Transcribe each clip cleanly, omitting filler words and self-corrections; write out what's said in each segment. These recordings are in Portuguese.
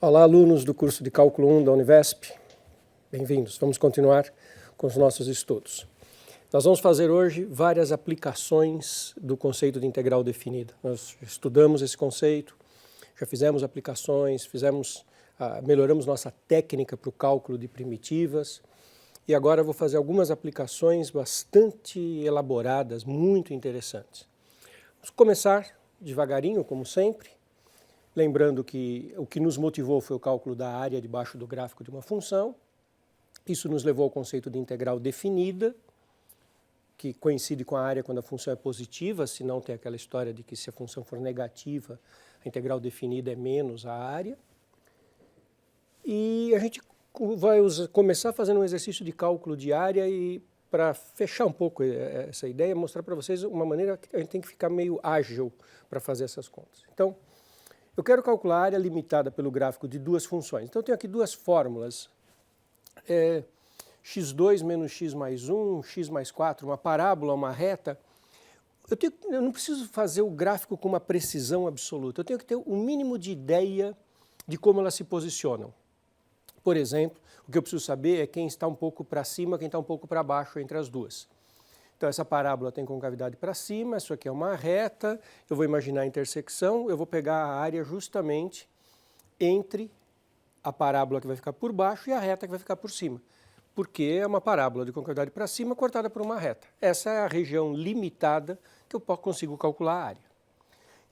Olá, alunos do curso de Cálculo 1 da Univesp. Bem-vindos. Vamos continuar com os nossos estudos. Nós vamos fazer hoje várias aplicações do conceito de integral definida. Nós estudamos esse conceito, já fizemos aplicações, melhoramos nossa técnica para o cálculo de primitivas e agora eu vou fazer algumas aplicações bastante elaboradas, muito interessantes. Vamos começar devagarinho, como sempre. Lembrando que o que nos motivou foi o cálculo da área debaixo do gráfico de uma função. Isso nos levou ao conceito de integral definida, que coincide com a área quando a função é positiva, senão tem aquela história de que se a função for negativa, a integral definida é menos a área. E a gente vai começar fazendo um exercício de cálculo de área e, para fechar um pouco essa ideia, mostrar para vocês uma maneira que a gente tem que ficar meio ágil para fazer essas contas. Então, eu quero calcular a área limitada pelo gráfico de duas funções. Então, eu tenho aqui duas fórmulas. x2 menos x mais 1, x mais 4, uma parábola, uma reta. Eu não preciso fazer o gráfico com uma precisão absoluta. Eu tenho que ter o mínimo de ideia de como elas se posicionam. Por exemplo, o que eu preciso saber é quem está um pouco para cima, quem está um pouco para baixo entre as duas. Então, essa parábola tem concavidade para cima, isso aqui é uma reta, eu vou imaginar a intersecção, eu vou pegar a área justamente entre a parábola que vai ficar por baixo e a reta que vai ficar por cima. Porque é uma parábola de concavidade para cima cortada por uma reta. Essa é a região limitada que eu consigo calcular a área.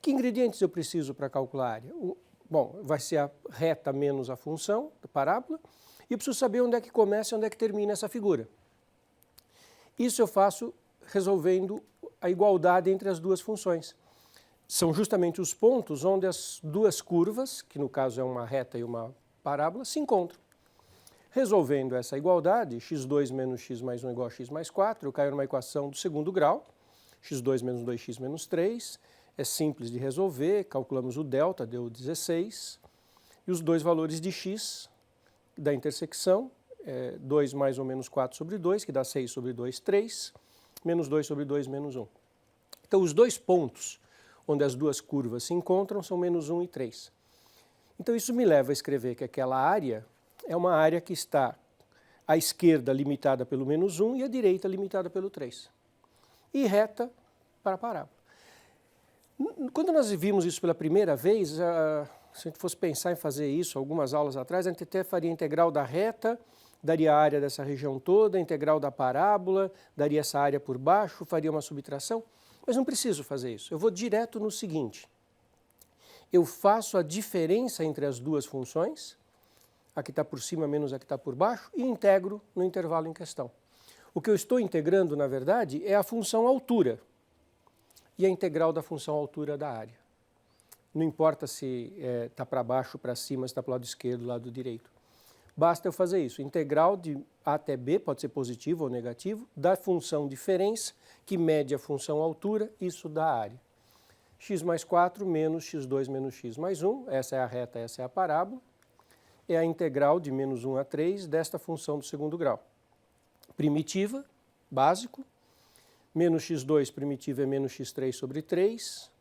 Que ingredientes eu preciso para calcular a área? Bom, vai ser a reta menos a função da parábola, e eu preciso saber onde é que começa e onde é que termina essa figura. Isso eu faço resolvendo a igualdade entre as duas funções. São justamente os pontos onde as duas curvas, que no caso é uma reta e uma parábola, se encontram. Resolvendo essa igualdade, x2 menos x mais 1 igual a x mais 4, eu caio numa equação do segundo grau, x2 menos 2x menos 3, é simples de resolver, calculamos o delta, deu 16, e os dois valores de x da intersecção, 2 mais ou menos 4 sobre 2, que dá 6 sobre 2, 3, menos 2 sobre 2, menos 1. Então, os dois pontos onde as duas curvas se encontram são menos 1 e 3. Então, isso me leva a escrever que aquela área é uma área que está à esquerda limitada pelo menos 1 e à direita limitada pelo 3. E reta para a parábola. Quando nós vimos isso pela primeira vez, se a gente fosse pensar em fazer isso algumas aulas atrás, a gente até faria a integral da reta, daria a área dessa região toda, a integral da parábola, daria essa área por baixo, faria uma subtração, mas não preciso fazer isso. Eu vou direto no seguinte. Eu faço a diferença entre as duas funções, a que está por cima menos a que está por baixo, e integro no intervalo em questão. O que eu estou integrando, na verdade, é a função altura e a integral da função altura da área. Não importa se está para baixo, para cima, se está para o lado esquerdo, lado direito. Basta eu fazer isso. Integral de a até b, pode ser positivo ou negativo, da função diferença, que mede a função altura, isso dá a área. x mais 4 menos x2 menos x mais 1, essa é a reta, essa é a parábola, é a integral de menos 1 a 3 desta função do segundo grau. Primitiva, básico, menos x2 primitiva é menos x3 sobre 3,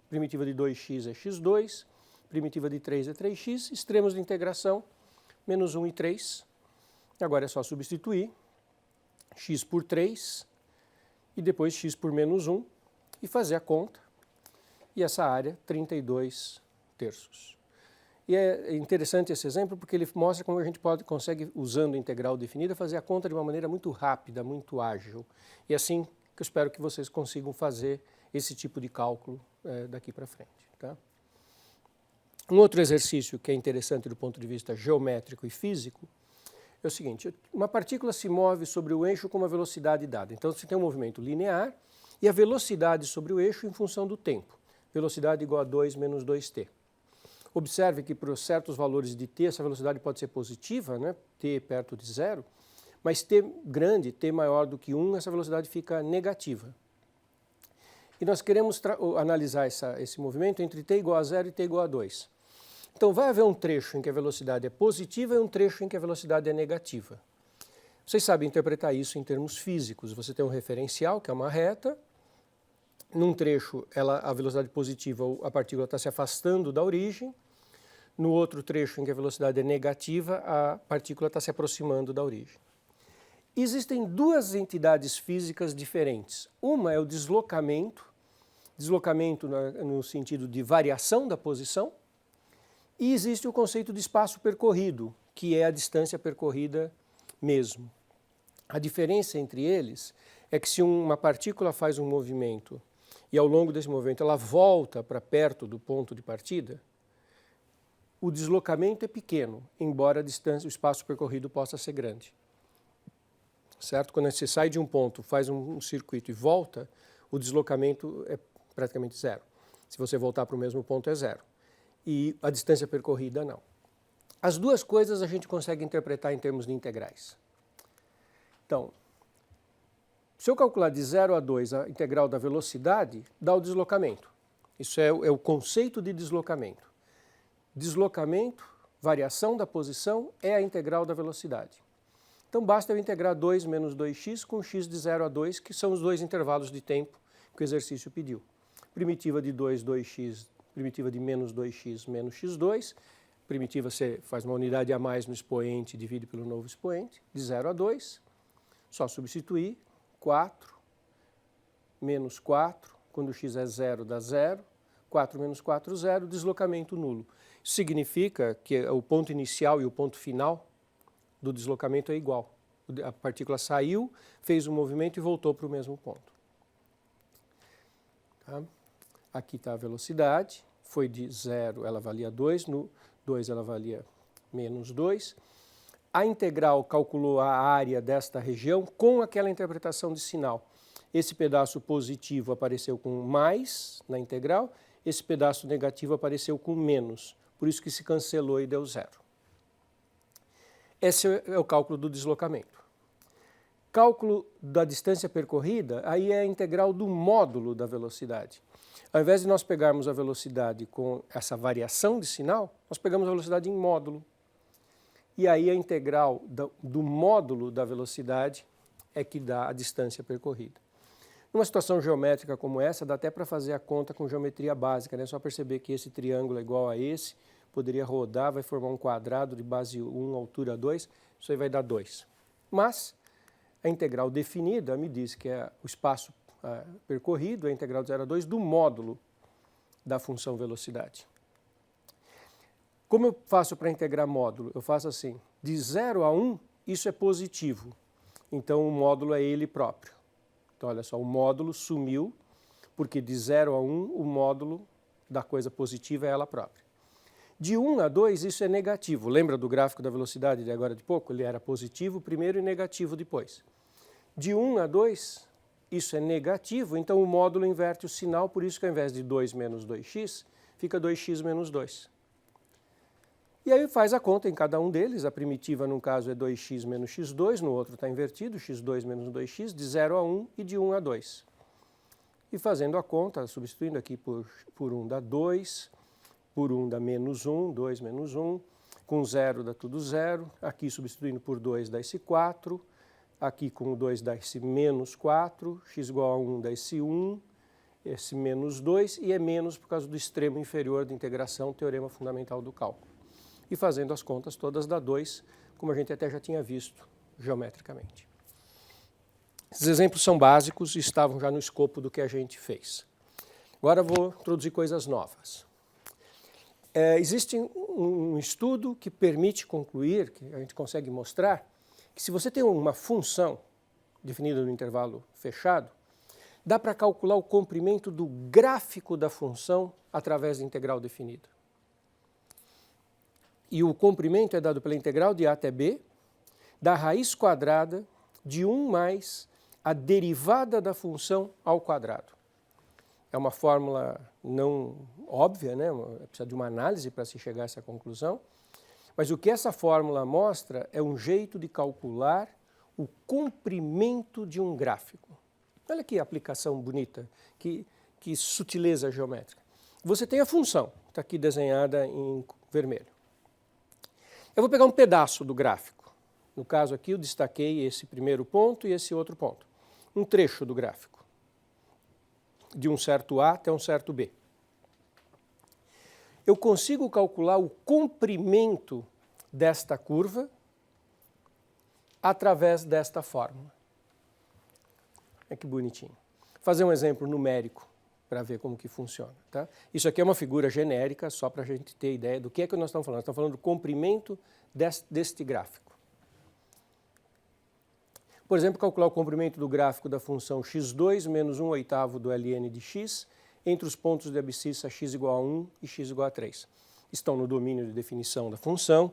primitiva de 2x é x2, primitiva de 3 é 3x, extremos de integração, menos 1 e 3. Agora é só substituir x por 3 e depois x por menos 1 e fazer a conta. E essa área, 32 terços. E é interessante esse exemplo porque ele mostra como a gente consegue, usando a integral definida, fazer a conta de uma maneira muito rápida, muito ágil. E assim que eu espero que vocês consigam fazer esse tipo de cálculo daqui para frente. Tá? Um outro exercício que é interessante do ponto de vista geométrico e físico é o seguinte: uma partícula se move sobre o eixo com uma velocidade dada. Então, você tem um movimento linear e a velocidade sobre o eixo em função do tempo. Velocidade igual a 2 menos 2t. Observe que para certos valores de t, essa velocidade pode ser positiva, né? T perto de zero, mas t grande, t maior do que 1, essa velocidade fica negativa. E nós queremos analisar esse movimento entre t igual a 0 e t igual a 2. Então, vai haver um trecho em que a velocidade é positiva e um trecho em que a velocidade é negativa. Vocês sabem interpretar isso em termos físicos. Você tem um referencial, que é uma reta. Num trecho, a velocidade positiva, a partícula está se afastando da origem. No outro trecho em que a velocidade é negativa, a partícula está se aproximando da origem. Existem duas entidades físicas diferentes. Uma é o deslocamento no sentido de variação da posição, e existe o conceito de espaço percorrido, que é a distância percorrida mesmo. A diferença entre eles é que se uma partícula faz um movimento e ao longo desse movimento ela volta para perto do ponto de partida, o deslocamento é pequeno, embora a distância, o espaço percorrido possa ser grande. Certo? Quando você sai de um ponto, faz um circuito e volta, o deslocamento é praticamente zero. Se você voltar para o mesmo ponto, é zero. E a distância percorrida, não. As duas coisas a gente consegue interpretar em termos de integrais. Então, se eu calcular de 0 a 2 a integral da velocidade, dá o deslocamento. Isso é o conceito de deslocamento. Deslocamento, variação da posição, é a integral da velocidade. Então basta eu integrar 2 menos 2x com x de 0 a 2, que são os dois intervalos de tempo que o exercício pediu. Primitiva de 2, 2x, primitiva de menos 2x, menos x2. Primitiva você faz uma unidade a mais no expoente e divide pelo novo expoente, de 0 a 2. Só substituir, 4 menos 4, quando x é 0 dá 0. 4 menos 4, 0, deslocamento nulo. Isso significa que o ponto inicial e o ponto final do deslocamento é igual. A partícula saiu, fez um movimento e voltou para o mesmo ponto. Tá? Aqui está a velocidade, foi de 0, ela valia 2, no 2 ela valia menos 2. A integral calculou a área desta região com aquela interpretação de sinal. Esse pedaço positivo apareceu com mais na integral, esse pedaço negativo apareceu com menos, por isso que se cancelou e deu 0. Esse é o cálculo do deslocamento. Cálculo da distância percorrida, aí é a integral do módulo da velocidade. Ao invés de nós pegarmos a velocidade com essa variação de sinal, nós pegamos a velocidade em módulo. E aí a integral do módulo da velocidade é que dá a distância percorrida. Numa situação geométrica como essa, dá até para fazer a conta com geometria básica, né? Só perceber que esse triângulo é igual a esse, poderia rodar, vai formar um quadrado de base 1, altura 2, isso aí vai dar 2. Mas a integral definida me diz que é o espaço percorrido, a integral de 0 a 2 do módulo da função velocidade. Como eu faço para integrar módulo? Eu faço assim, de 0 a 1, isso é positivo, então o módulo é ele próprio. Então olha só, o módulo sumiu, porque de 0 a 1 o módulo da coisa positiva é ela própria. De 1 a 2 isso é negativo, lembra do gráfico da velocidade de agora de pouco? Ele era positivo primeiro e negativo depois. De 1 a 2 isso é negativo, então o módulo inverte o sinal, por isso que ao invés de 2 menos 2x, fica 2x menos 2. E aí faz a conta em cada um deles, a primitiva no caso é 2x menos x2, no outro está invertido, x2 menos 2x, de 0 a 1 e de 1 a 2. E fazendo a conta, substituindo aqui por 1 dá 2, por 1 dá menos 1, 2 menos 1, com 0 dá tudo 0, aqui substituindo por 2 dá esse 4, aqui com 2 dá esse menos 4, x igual a 1 dá esse 1, esse menos 2, e é menos por causa do extremo inferior de integração, teorema fundamental do cálculo. E fazendo as contas todas dá 2, como a gente até já tinha visto geometricamente. Esses exemplos são básicos e estavam já no escopo do que a gente fez. Agora vou introduzir coisas novas. Existe um estudo que permite concluir, que a gente consegue mostrar, que se você tem uma função definida no intervalo fechado, dá para calcular o comprimento do gráfico da função através da integral definida. E o comprimento é dado pela integral de a até b, da raiz quadrada de 1 mais a derivada da função ao quadrado. É uma fórmula não óbvia, né? Precisa de uma análise para se chegar a essa conclusão, mas o que essa fórmula mostra é um jeito de calcular o comprimento de um gráfico. Olha que aplicação bonita, que sutileza geométrica. Você tem a função, está aqui desenhada em vermelho. Eu vou pegar um pedaço do gráfico. No caso aqui eu destaquei esse primeiro ponto e esse outro ponto. Um trecho do gráfico, de um certo A até um certo B. eu consigo calcular o comprimento desta curva através desta fórmula. É que bonitinho. Vou fazer um exemplo numérico para ver como que funciona. Tá? Isso aqui é uma figura genérica, só para a gente ter ideia do que é que nós estamos falando. Nós estamos falando do comprimento deste gráfico. Por exemplo, calcular o comprimento do gráfico da função x2 menos 1/8 do ln de x entre os pontos de abscissa x igual a 1 e x igual a 3. Estão no domínio de definição da função.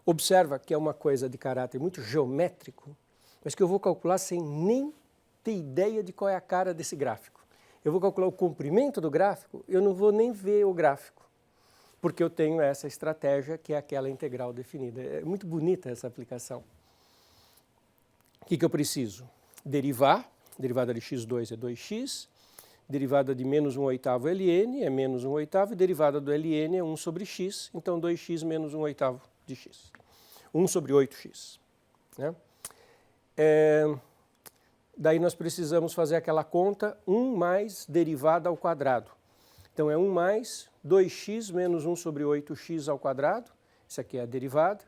Observa que é uma coisa de caráter muito geométrico, mas que eu vou calcular sem nem ter ideia de qual é a cara desse gráfico. Eu vou calcular o comprimento do gráfico, eu não vou nem ver o gráfico, porque eu tenho essa estratégia que é aquela integral definida. É muito bonita essa aplicação. O que eu preciso? Derivar. Derivada de x2 é 2x. Derivada de menos 1/8 ln é menos 1/8. E derivada do ln é 1 sobre x. Então, 2x menos 1/8 de x. 1 sobre 8x. Né? Daí nós precisamos fazer aquela conta 1 mais derivada ao quadrado. Então, é 1 mais 2x menos 1 sobre 8x ao quadrado. Isso aqui é a derivada.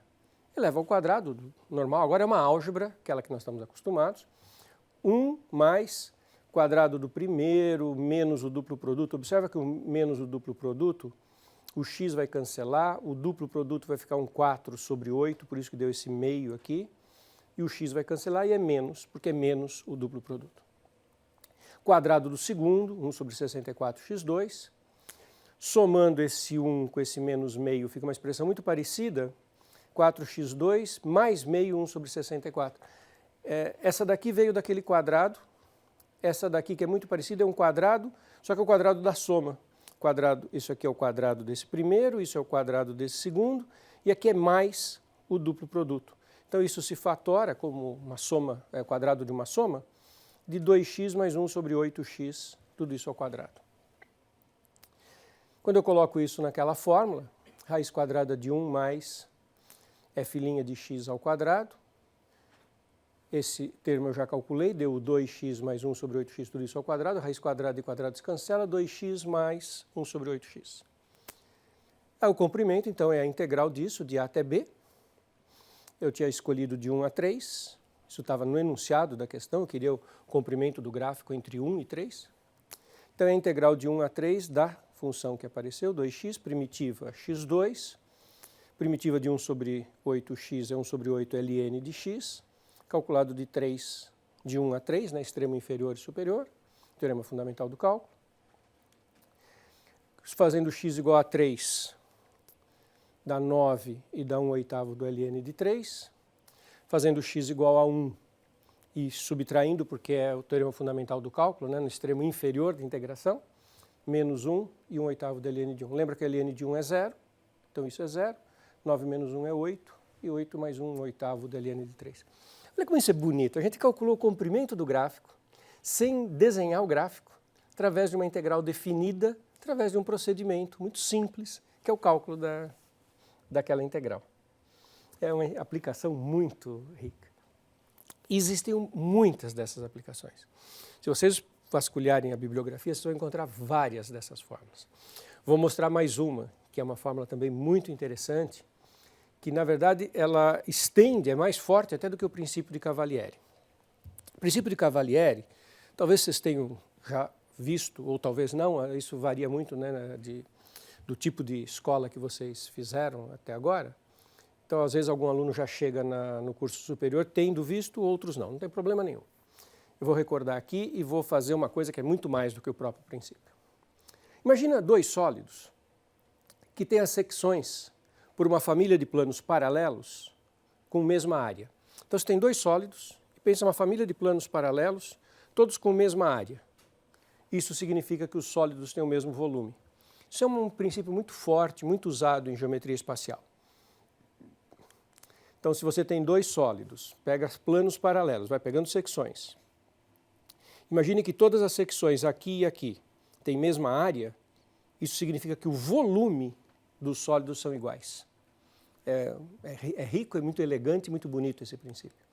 Eleva ao quadrado, normal. Agora é uma álgebra, aquela que nós estamos acostumados. 1 mais quadrado do primeiro menos o duplo produto. Observa que o menos o duplo produto, o x vai cancelar, o duplo produto vai ficar um 4 sobre 8, por isso que deu esse meio aqui. E o x vai cancelar e é menos, porque é menos o duplo produto. Quadrado do segundo, 1 sobre 64x2. Somando esse 1 com esse menos meio, fica uma expressão muito parecida. 4x2 mais meio 1 sobre 64. Essa daqui veio daquele quadrado. Essa daqui, que é muito parecida, é um quadrado, só que é o quadrado da soma. Quadrado, isso aqui é o quadrado desse primeiro, isso é o quadrado desse segundo, e aqui é mais o duplo produto. Então, isso se fatora como uma soma, quadrado de uma soma, de 2x mais 1 sobre 8x, tudo isso ao quadrado. Quando eu coloco isso naquela fórmula, raiz quadrada de 1 mais f' de x ao quadrado, esse termo eu já calculei, deu 2x mais 1 sobre 8x, tudo isso ao quadrado, raiz quadrada de quadrado se cancela, 2x mais 1 sobre 8x. O comprimento, então, é a integral disso, de a até b. Eu tinha escolhido de 1 a 3, isso estava no enunciado da questão, eu queria o comprimento do gráfico entre 1 e 3. Então, é a integral de 1 a 3 da função que apareceu, 2x, primitiva x2, primitiva de 1 sobre 8x é 1 sobre 8 ln de x, calculado de 3, de 1 a 3, né, extremo inferior e superior, teorema fundamental do cálculo. Fazendo x igual a 3, dá 9 e dá 1/8 do ln de 3. Fazendo x igual a 1 e subtraindo, porque é o teorema fundamental do cálculo, né, no extremo inferior da integração, menos 1 e 1/8 do ln de 1. Lembra que ln de 1 é 0, então isso é 0. 9 menos 1 é 8, e 8 mais 1/8 do ln de 3. Olha como isso é bonito. A gente calculou o comprimento do gráfico sem desenhar o gráfico, através de uma integral definida, através de um procedimento muito simples, que é o cálculo daquela integral. É uma aplicação muito rica. E existem muitas dessas aplicações. Se vocês vasculharem a bibliografia, vocês vão encontrar várias dessas fórmulas. Vou mostrar mais uma, que é uma fórmula também muito interessante, que na verdade ela estende, é mais forte até do que o princípio de Cavalieri. O princípio de Cavalieri, talvez vocês tenham já visto, ou talvez não, isso varia muito, né, do tipo de escola que vocês fizeram até agora. Então, às vezes, algum aluno já chega no curso superior tendo visto, outros não tem problema nenhum. Eu vou recordar aqui e vou fazer uma coisa que é muito mais do que o próprio princípio. Imagina dois sólidos que têm as secções por uma família de planos paralelos com a mesma área. Então, você tem dois sólidos e pensa uma família de planos paralelos, todos com a mesma área. Isso significa que os sólidos têm o mesmo volume. Isso é um princípio muito forte, muito usado em geometria espacial. Então, se você tem dois sólidos, pega planos paralelos, vai pegando secções. Imagine que todas as secções aqui e aqui têm mesma área, isso significa que o volume dos sólidos são iguais. É rico, é muito elegante, muito bonito esse princípio.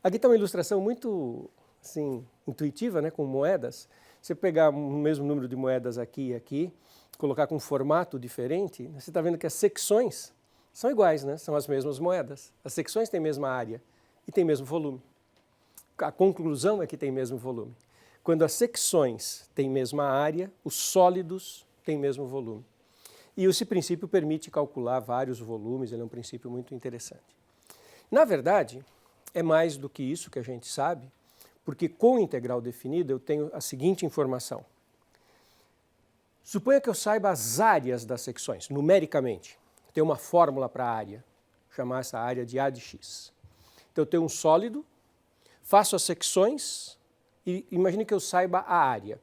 Aqui está uma ilustração muito assim, intuitiva, né, com moedas. Você pegar o mesmo número de moedas aqui e aqui, colocar com um formato diferente, você está vendo que as secções são iguais, né? São as mesmas moedas. As secções têm a mesma área e têm o mesmo volume. A conclusão é que tem mesmo volume. Quando as secções têm mesma área, os sólidos têm mesmo volume. E esse princípio permite calcular vários volumes, ele é um princípio muito interessante. Na verdade, é mais do que isso que a gente sabe, porque com integral definida eu tenho a seguinte informação. Suponha que eu saiba as áreas das secções, numericamente. Tem uma fórmula para a área, chamar essa área de A de x. Então eu tenho um sólido, faço as secções e imagine que eu saiba a área.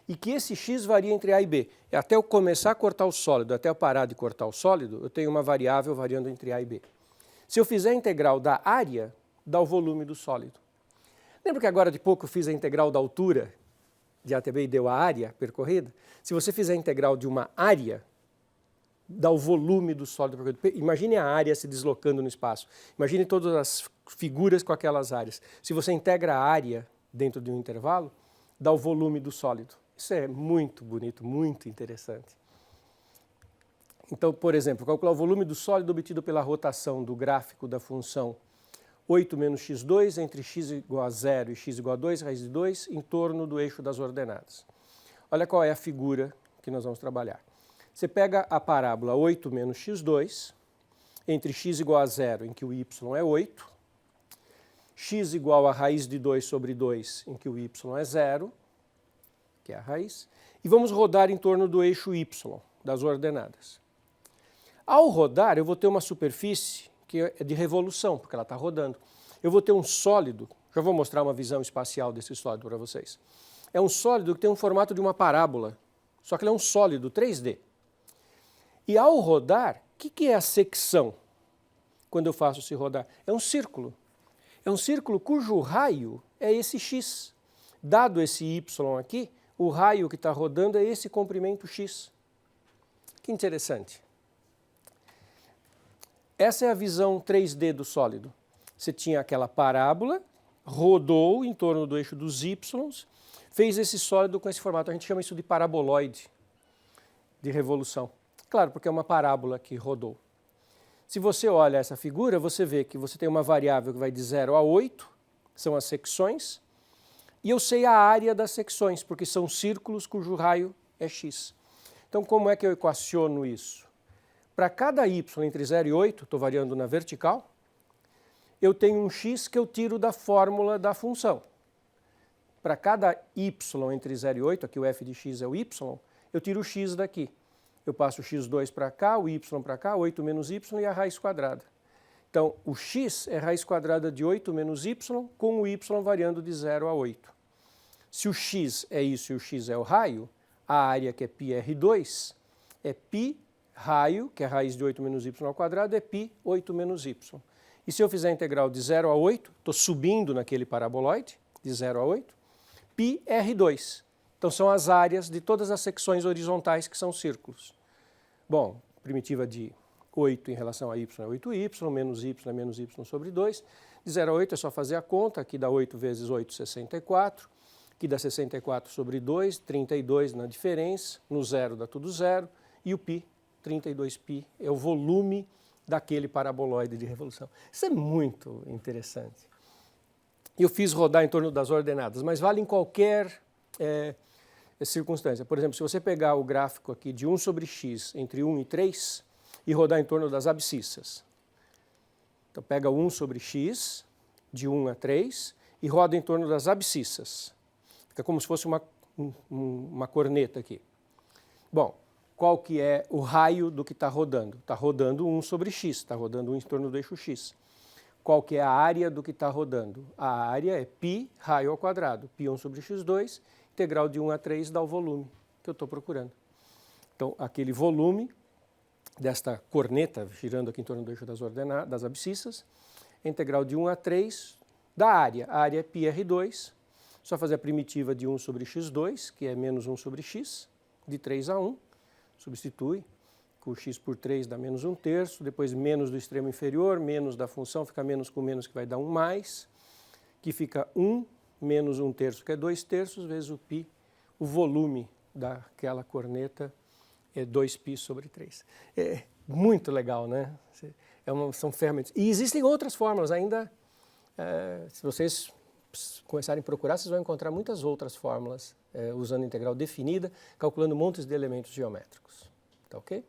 E que esse x varia entre A e B. Até eu começar a cortar o sólido, até eu parar de cortar o sólido, eu tenho uma variável variando entre A e B. Se eu fizer a integral da área, dá o volume do sólido. Lembra que agora de pouco eu fiz a integral da altura de A até B e deu a área percorrida? Se você fizer a integral de uma área, dá o volume do sólido percorrido. Imagine a área se deslocando no espaço. Imagine todas as figuras com aquelas áreas. Se você integra a área dentro de um intervalo, dá o volume do sólido. Isso é muito bonito, muito interessante. Então, por exemplo, calcular o volume do sólido obtido pela rotação do gráfico da função 8 menos x2 entre x igual a 0 e x igual a 2 raiz de 2 em torno do eixo das ordenadas. Olha qual é a figura que nós vamos trabalhar. Você pega a parábola 8 menos x2 entre x igual a 0, em que o y é 8, x igual a raiz de 2 sobre 2, em que o y é 0, que é a raiz, e vamos rodar em torno do eixo y, das ordenadas. Ao rodar, eu vou ter uma superfície que é de revolução, porque ela está rodando. Eu vou ter um sólido, já vou mostrar uma visão espacial desse sólido para vocês. É um sólido que tem um formato de uma parábola, só que ele é um sólido 3D. E ao rodar, o que é a secção quando eu faço esse rodar? É um círculo. É um círculo cujo raio é esse x. Dado esse y aqui, o raio que está rodando é esse comprimento x. Que interessante. Essa é a visão 3D do sólido. Você tinha aquela parábola, rodou em torno do eixo dos y, fez esse sólido com esse formato. A gente chama isso de paraboloide, de revolução. Claro, porque é uma parábola que rodou. Se você olha essa figura, você vê que você tem uma variável que vai de 0 a 8, são as secções, e eu sei a área das secções, porque são círculos cujo raio é x. Então, como é que eu equaciono isso? Para cada y entre 0 e 8, estou variando na vertical, eu tenho um x que eu tiro da fórmula da função. Para cada y entre 0 e 8, aqui o f de x é o y, eu tiro o x daqui. Eu passo o x2 para cá, o y para cá, 8 menos y e a raiz quadrada. Então, o x é raiz quadrada de 8 menos y, com o y variando de 0 a 8. Se o x é isso e o x é o raio, a área que é πr2 é π raio, que é raiz de 8 menos y ao quadrado, é π 8 menos y. E se eu fizer a integral de 0 a 8, estou subindo naquele paraboloide, de 0 a 8, π r2. Então são as áreas de todas as secções horizontais que são círculos. Bom, primitiva de 8 em relação a y é 8y, menos y é menos y sobre 2. De 0 a 8 é só fazer a conta, aqui dá 8 vezes 8, 64. Aqui dá 64 sobre 2, 32 na diferença, no zero dá tudo zero, e o π, 32π, é o volume daquele paraboloide de revolução. Isso é muito interessante. Eu fiz rodar em torno das ordenadas, mas vale em qualquer circunstância. Por exemplo, se você pegar o gráfico aqui de 1 sobre x entre 1 e 3 e rodar em torno das abscissas. Então pega 1 sobre x, de 1 a 3, e roda em torno das abscissas. Fica como se fosse uma corneta aqui. Bom, qual que é o raio do que está rodando? Está rodando 1 sobre x, está rodando 1 em torno do eixo x. Qual que é a área do que está rodando? A área é π raio ao quadrado, π1 sobre x2, integral de 1 a 3 dá o volume que eu estou procurando. Então, aquele volume desta corneta, girando aqui em torno do eixo das abscissas, é integral de 1 a 3 da área. A área é πr2, só fazer a primitiva de 1 sobre x2, que é menos 1 sobre x, de 3 a 1, substitui, com x por 3 dá menos 1/3, depois menos do extremo inferior, menos da função, fica menos com menos que vai dar 1 mais, que fica 1 menos 1/3, que é 2/3, vezes o π, o volume daquela corneta é 2π sobre 3. É muito legal, né? São ferramentas. E existem outras fórmulas ainda, se vocês começarem a procurar, vocês vão encontrar muitas outras fórmulas usando integral definida, calculando montes de elementos geométricos. Tá ok?